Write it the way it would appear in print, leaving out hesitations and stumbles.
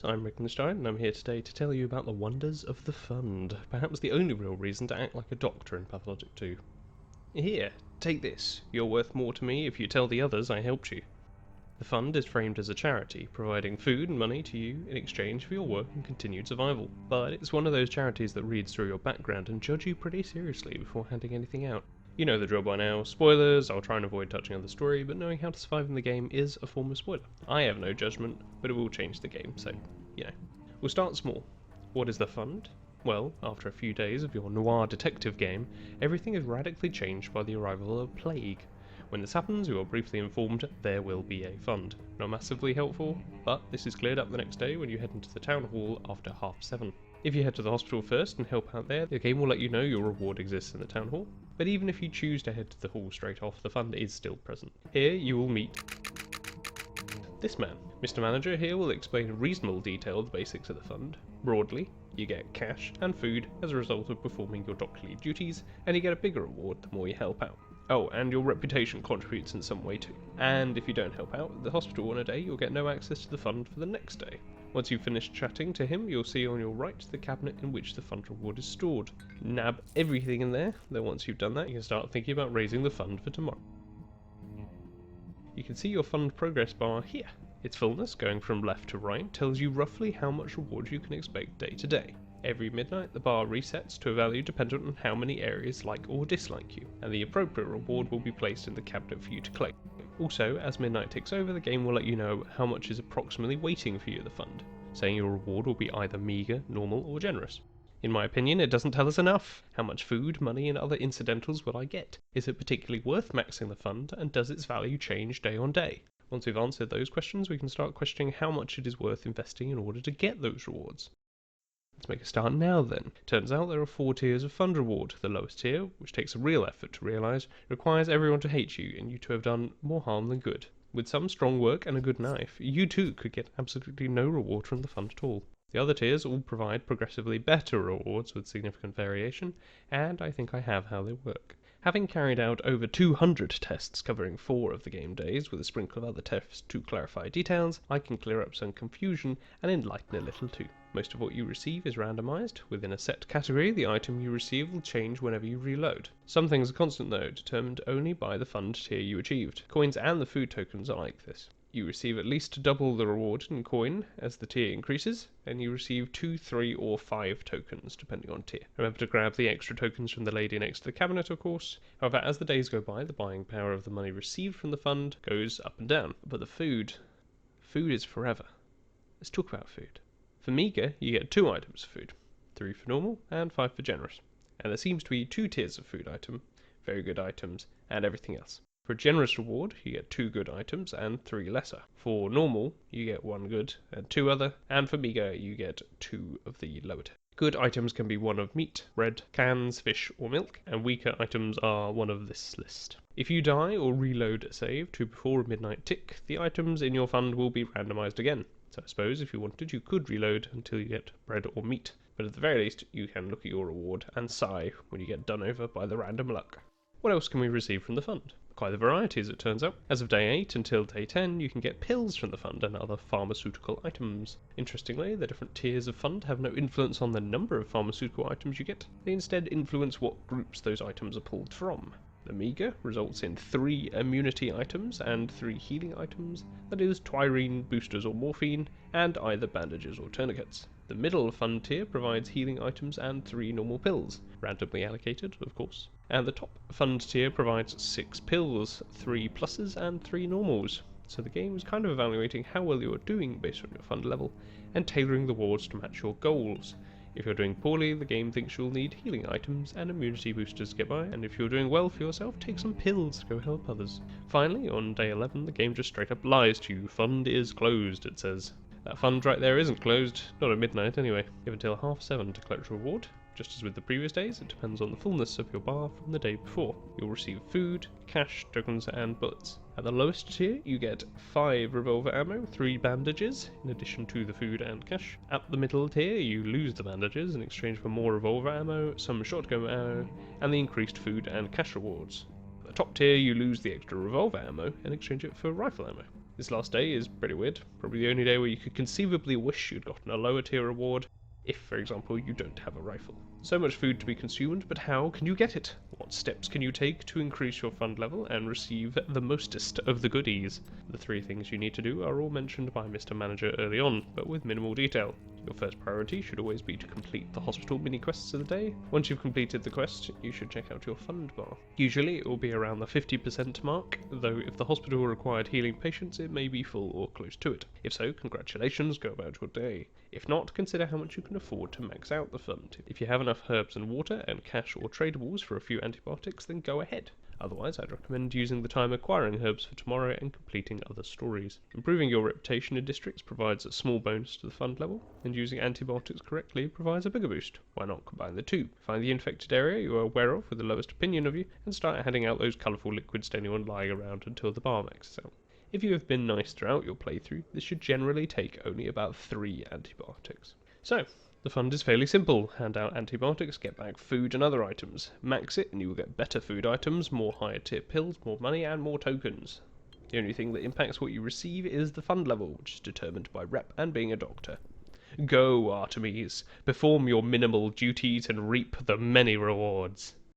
I'm Wittgenstein, and I'm here today to tell you about the wonders of the fund, perhaps the only real reason to act like a doctor in Pathologic 2. Here, take this. You're worth more to me if you tell the others I helped you. The fund is framed as a charity, providing food and money to you in exchange for your work and continued survival. But it's one of those charities that reads through your background and judge you pretty seriously before handing anything out. You know the drill by now. Spoilers, I'll try and avoid touching on the story, but knowing how to survive in the game is a form of spoiler. I have no judgment, but it will change the game, so, We'll start small. What is the fund? Well, after a few days of your noir detective game, everything is radically changed by the arrival of a plague. When this happens, you are briefly informed there will be a fund. Not massively helpful, but this is cleared up the next day when you head into the town hall after 7:30. If you head to the hospital first and help out there, the game will let you know your reward exists in the town hall. But even if you choose to head to the hall straight off, the fund is still present. Here you will meet this man. Mr. Manager here will explain in reasonable detail the basics of the fund. Broadly, you get cash and food as a result of performing your doctorly duties, and you get a bigger reward the more you help out. Oh, and your reputation contributes in some way too. And if you don't help out at the hospital on a day, you'll get no access to the fund for the next day. Once you've finished chatting to him, you'll see on your right the cabinet in which the fund reward is stored. Nab everything in there, then once you've done that, you can start thinking about raising the fund for tomorrow. You can see your fund progress bar here. Its fullness, going from left to right, tells you roughly how much reward you can expect day to day. Every midnight, the bar resets to a value dependent on how many areas like or dislike you, and the appropriate reward will be placed in the cabinet for you to collect. Also, as midnight ticks over, the game will let you know how much is approximately waiting for you in the fund, saying your reward will be either meagre, normal, or generous. In my opinion, it doesn't tell us enough. How much food, money, and other incidentals will I get? Is it particularly worth maxing the fund, and does its value change day on day? Once we've answered those questions, we can start questioning how much it is worth investing in order to get those rewards. Let's make a start now then. Turns out there are 4 tiers of fund reward. The lowest tier, which takes a real effort to realise, requires everyone to hate you and you to have done more harm than good. With some strong work and a good knife, you too could get absolutely no reward from the fund at all. The other tiers all provide progressively better rewards with significant variation, and I think I have how they work. Having carried out over 200 tests covering 4 of the game days with a sprinkle of other tests to clarify details, I can clear up some confusion and enlighten a little too. Most of what you receive is randomized. Within a set category, the item you receive will change whenever you reload. Some things are constant though, determined only by the fund tier you achieved. Coins and the food tokens are like this. You receive at least double the reward in coin as the tier increases, and you receive 2, 3, or 5 tokens depending on tier. Remember to grab the extra tokens from the lady next to the cabinet, of course. However, as the days go by, the buying power of the money received from the fund goes up and down. But the food is forever. Let's talk about food. For meagre, you get 2 items of food, 3 for normal and 5 for generous. And there seems to be 2 tiers of food item, very good items, and everything else. For a generous reward, you get 2 good items and 3 lesser. For normal, you get 1 good and 2 other, and for meagre, you get 2 of the lower tier. Good items can be one of meat, bread, cans, fish, or milk, and weaker items are one of this list. If you die or reload a save to before a midnight tick, the items in your fund will be randomized again. So I suppose if you wanted, you could reload until you get bread or meat, but at the very least, you can look at your reward and sigh when you get done over by the random luck. What else can we receive from the fund? Quite a variety, as it turns out. As of day 8 until day 10, you can get pills from the fund and other pharmaceutical items. Interestingly, the different tiers of fund have no influence on the number of pharmaceutical items you get. They instead influence what groups those items are pulled from. The meagre results in 3 immunity items and 3 healing items, that is, twirine, boosters or morphine, and either bandages or tourniquets. The middle fund tier provides healing items and 3 normal pills, randomly allocated, of course. And the top fund tier provides 6 pills, 3 pluses and 3 normals. So the game is kind of evaluating how well you are doing based on your fund level, and tailoring the rewards to match your goals. If you're doing poorly, the game thinks you'll need healing items and immunity boosters to get by, and if you're doing well for yourself, take some pills to go help others. Finally, on day 11, the game just straight up lies to you. Fund is closed, it says. That fund right there isn't closed, not at midnight anyway. You have until 7:30 to collect your reward. Just as with the previous days, it depends on the fullness of your bar from the day before. You'll receive food, cash, tokens, and bullets. At the lowest tier, you get 5 revolver ammo, 3 bandages, in addition to the food and cash. At the middle tier, you lose the bandages in exchange for more revolver ammo, some shotgun ammo, and the increased food and cash rewards. At the top tier, you lose the extra revolver ammo and exchange it for rifle ammo. This last day is pretty weird, probably the only day where you could conceivably wish you'd gotten a lower tier reward, if, for example, you don't have a rifle. So much food to be consumed, but how can you get it? What steps can you take to increase your fund level and receive the mostest of the goodies? The 3 things you need to do are all mentioned by Mr. Manager early on, but with minimal detail. Your first priority should always be to complete the hospital mini-quests of the day. Once you've completed the quest, you should check out your fund bar. Usually it will be around the 50% mark, though if the hospital required healing patients, it may be full or close to it. If so, congratulations, go about your day. If not, consider how much you can afford to max out the fund. If you have enough herbs and water and cash or tradables for a few antibiotics, then go ahead. Otherwise, I'd recommend using the time acquiring herbs for tomorrow and completing other stories. Improving your reputation in districts provides a small bonus to the fund level, and using antibiotics correctly provides a bigger boost. Why not combine the two? Find the infected area you are aware of with the lowest opinion of you, and start handing out those colourful liquids to anyone lying around until the bar maxes out. If you have been nice throughout your playthrough, this should generally take only about 3 antibiotics. So, the fund is fairly simple. Hand out antibiotics, get back food and other items. Max it and you will get better food items, more higher tier pills, more money and more tokens. The only thing that impacts what you receive is the fund level, which is determined by rep and being a doctor. Go, Artemis, perform your minimal duties and reap the many rewards.